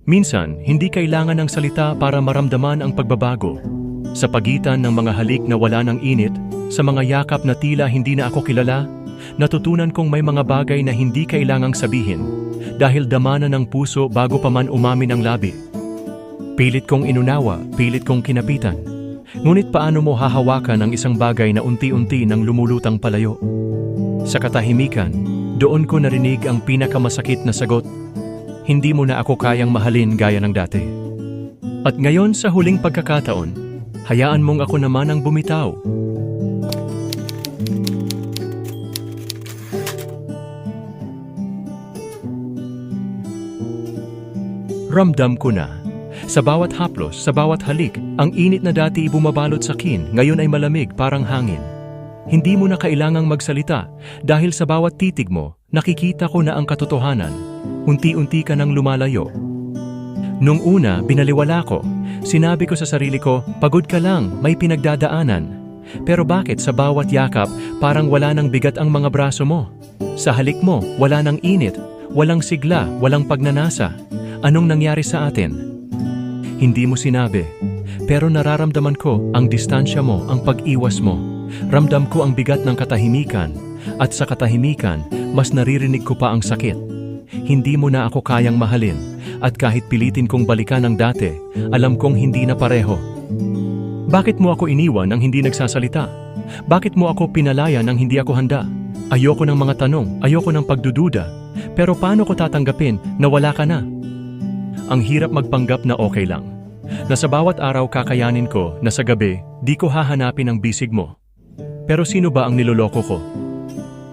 Minsan, hindi kailangan ng salita para maramdaman ang pagbabago. Sa pagitan ng mga halik na wala ng init, sa mga yakap na tila hindi na ako kilala, natutunan kong may mga bagay na hindi kailangang sabihin dahil damanan ng puso bago pa man umamin ang labi. Pilit kong inunawa, pilit kong kinapitan. Ngunit paano mo hahawakan ang isang bagay na unti-unti nang lumulutang palayo? Sa katahimikan, doon ko narinig ang pinakamasakit na sagot. Hindi mo na ako kayang mahalin gaya ng dati. At ngayon sa huling pagkakataon, hayaan mong ako naman ang bumitaw. Ramdam ko na. Sa bawat haplos, sa bawat halik, ang init na dati bumabalot sa akin, ngayon ay malamig parang hangin. Hindi mo na kailangang magsalita dahil sa bawat titig mo, nakikita ko na ang katotohanan. Unti-unti ka nang lumalayo. Nung una, binaliwala ko. Sinabi ko sa sarili ko, pagod ka lang, may pinagdadaanan. Pero bakit sa bawat yakap, parang wala nang bigat ang mga braso mo? Sa halik mo, wala nang init, walang sigla, walang pagnanasa. Anong nangyari sa atin? Hindi mo sinabi, pero nararamdaman ko ang distansya mo, ang pag-iwas mo. Ramdam ko ang bigat ng katahimikan, at sa katahimikan, mas naririnig ko pa ang sakit. Hindi mo na ako kayang mahalin, at kahit pilitin kong balikan ang dati, alam kong hindi na pareho. Bakit mo ako iniwan nang hindi nagsasalita? Bakit mo ako pinalaya nang hindi ako handa? Ayoko ng mga tanong, ayoko ng pagdududa, pero paano ko tatanggapin na wala ka na? Ang hirap magpanggap na okay lang. Na sa bawat araw kakayanin ko na sa gabi, di ko hahanapin ang bisig mo. Pero sino ba ang niloloko ko?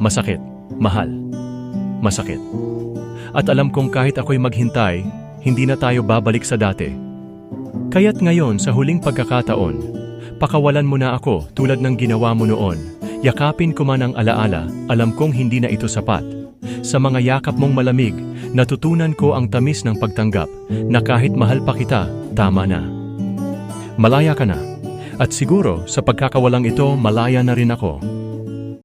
Masakit, mahal, masakit. At alam kong kahit ako'y maghintay, hindi na tayo babalik sa dati. Kaya't ngayon sa huling pagkakataon, pakawalan mo na ako tulad ng ginawa mo noon. Yakapin ko man ang alaala, alam kong hindi na ito sapat. Sa mga yakap mong malamig, natutunan ko ang tamis ng pagtanggap na kahit mahal pa kita, tama na. Malaya ka na. At siguro sa pagkakawalang ito, malaya na rin ako.